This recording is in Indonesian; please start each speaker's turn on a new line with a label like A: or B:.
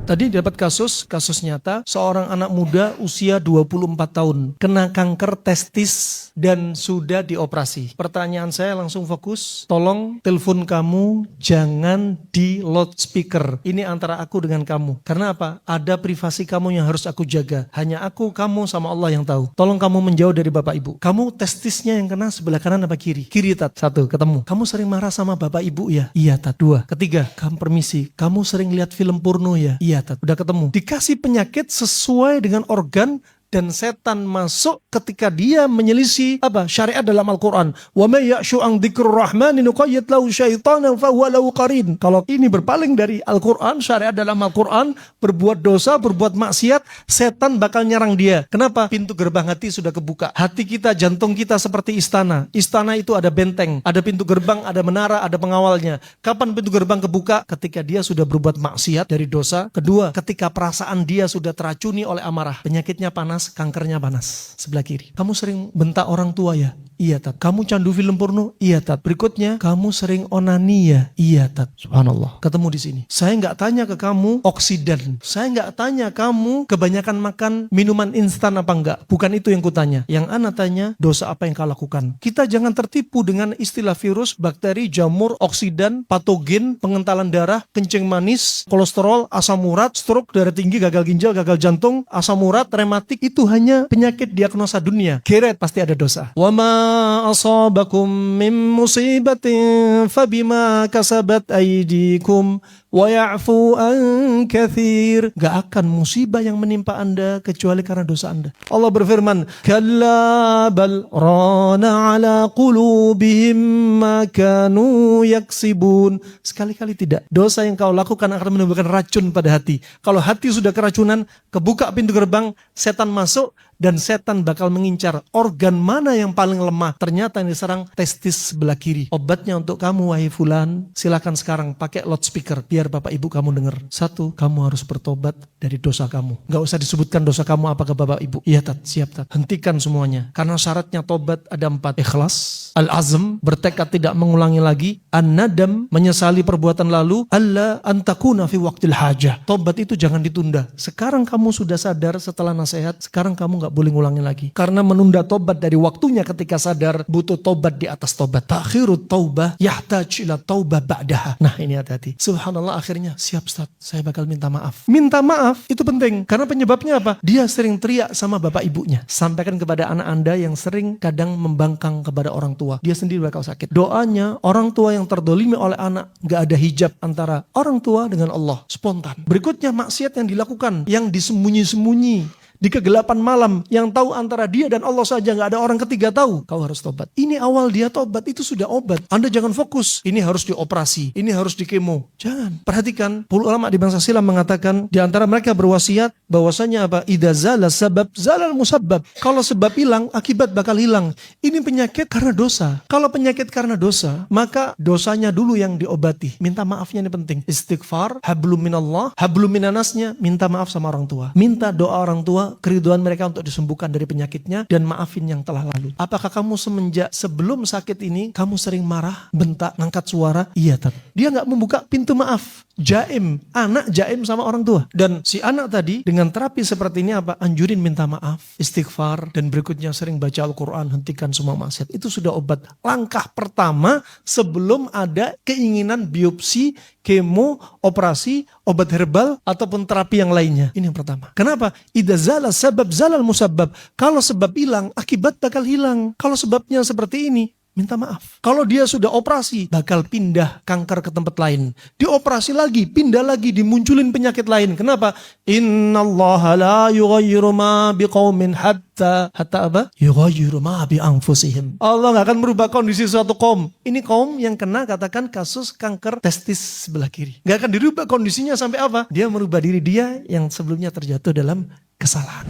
A: Tadi dapat kasus nyata, seorang anak muda usia 24 tahun, kena kanker testis dan sudah dioperasi. Pertanyaan saya langsung fokus, tolong telepon kamu jangan di loudspeaker. Ini antara aku dengan kamu. Karena apa? Ada privasi kamu yang harus aku jaga. Hanya aku, kamu, sama Allah yang tahu. Tolong kamu menjauh dari bapak ibu. Kamu testisnya yang kena sebelah kanan apa kiri? Kiri, Tat. Satu, ketemu. Kamu sering marah sama bapak ibu ya? Iya, Tat. Dua. Ketiga, kamu permisi. Kamu sering lihat film porno ya? Iya, Tat. Udah ketemu. Dikasih penyakit sesuai dengan organ dan setan masuk ketika dia menyelisih syariat dalam Al-Quran. Wa may ya'shu an dzikrur rahmani nuqayyid lahu syaitanan fa huwa lahu qarin. Kalau ini berpaling dari Al-Quran, syariat dalam Al-Quran, berbuat dosa, berbuat maksiat, setan bakal nyerang dia. Kenapa? Pintu gerbang hati sudah kebuka. Hati kita, jantung kita seperti istana. Istana itu ada benteng, ada pintu gerbang, ada menara, ada pengawalnya. Kapan pintu gerbang kebuka? Ketika dia sudah berbuat maksiat dari dosa. Kedua, ketika perasaan dia sudah teracuni oleh amarah. Penyakitnya panas, kankernya panas sebelah kiri. Kamu sering bentak orang tua ya? Iya, Tat. Kamu candu film porno? Iya, Tat. Berikutnya, kamu sering onani ya? Iya, Tat. Subhanallah. Ketemu di sini. Saya nggak tanya ke kamu oksidan. Saya nggak tanya kamu kebanyakan makan minuman instan apa enggak. Bukan itu yang kutanya. Yang ana tanya, dosa apa yang kau lakukan. Kita jangan tertipu dengan istilah virus, bakteri, jamur, oksidan, patogen, pengentalan darah, kencing manis, kolesterol, asam urat, stroke, darah tinggi, gagal ginjal, gagal jantung, asam urat, rematik. Itu hanya penyakit diagnosa dunia. Geret pasti ada dosa. Wama asabakum min musibatin fabima kasabat aydikum wa ya'fu an katsir. Gak akan musibah yang menimpa Anda kecuali karena dosa Anda. Allah berfirman, kalla bal rana ala qulubihim ma kanu yaksibun. Sekali-kali tidak. Dosa yang kau lakukan akan menimbulkan racun pada hati. Kalau hati sudah keracunan, kebuka pintu gerbang, setan masuk dan setan bakal mengincar organ mana yang paling lemah. Ternyata yang diserang testis sebelah kiri. Obatnya untuk kamu, wahai fulan, silakan sekarang pakai loudspeaker biar bapak ibu kamu dengar. Satu, kamu harus bertobat dari dosa kamu. Gak usah disebutkan dosa kamu apa ke bapak ibu. Iya, Tat, siap, Tat. Hentikan semuanya. Karena syaratnya tobat ada 4. Ikhlas, al-azm, bertekad tidak mengulangi lagi, an-nadam, menyesali perbuatan lalu, alla antakuna fi waqtil hajah. Tobat itu jangan ditunda. Sekarang kamu sudah sadar setelah nasihat, sekarang kamu gak boleh ngulangi lagi. Karena menunda tobat dari waktunya ketika sadar, butuh tobat di atas tobat. Takhirut taubah yahtaj ila taubah ba'daha. Nah, ini hati-hati. Subhanallah, akhirnya siap, Ustaz, saya bakal minta maaf. Minta maaf itu penting. Karena penyebabnya apa? Dia sering teriak sama bapak ibunya. Sampaikan kepada anak Anda yang sering kadang membangkang kepada orang tua. Dia sendiri bakal sakit. Doanya orang tua yang terdolimi oleh anak, gak ada hijab antara orang tua dengan Allah. Spontan. Berikutnya, maksiat yang dilakukan, yang disembunyi-sembunyi di kegelapan malam, yang tahu antara dia dan Allah saja, gak ada orang ketiga tahu. Kau harus tobat. Ini awal dia tobat, itu sudah obat. Anda jangan fokus, ini harus dioperasi, ini harus dikemo. Jangan. Perhatikan, para ulama di bangsa silam mengatakan, di antara mereka berwasiat bahwasanya apa? Idza zala sabab zalal musabbab. Kalau sebab hilang, akibat bakal hilang. Ini penyakit karena dosa. Kalau penyakit karena dosa, maka dosanya dulu yang diobati. Minta maafnya ini penting. Istighfar, hablum minallah, hablum minanasnya, minta maaf sama orang tua. Minta doa orang tua, keriduan mereka untuk disembuhkan dari penyakitnya, dan maafin yang telah lalu. Apakah kamu semenjak sebelum sakit ini kamu sering marah, bentak, ngangkat suara? Iya, Tat. Dia gak membuka pintu maaf. Jaim, anak jaim sama orang tua. Dan si anak tadi dengan terapi seperti ini apa? Anjurin minta maaf, istighfar, dan berikutnya sering baca Al-Quran, hentikan semua maksiat. Itu sudah obat. Langkah pertama sebelum ada keinginan biopsi, kemo, operasi, obat herbal, ataupun terapi yang lainnya. Ini yang pertama. Kenapa? Idza zala sabab zalal musabbab. Kalau sebab hilang, akibat bakal hilang. Kalau sebabnya seperti ini, minta maaf. Kalau dia sudah operasi, bakal pindah kanker ke tempat lain. Dioperasi lagi, pindah lagi, dimunculin penyakit lain. Kenapa? Innallaha la yughayyiru ma biqaumin hatta apa? Yughayyiru ma bi anfusihim. Allah gak akan merubah kondisi suatu kaum. Ini kaum yang kena, katakan, kasus kanker testis sebelah kiri. Gak akan dirubah kondisinya sampai apa? Dia merubah diri dia yang sebelumnya terjatuh dalam kesalahan.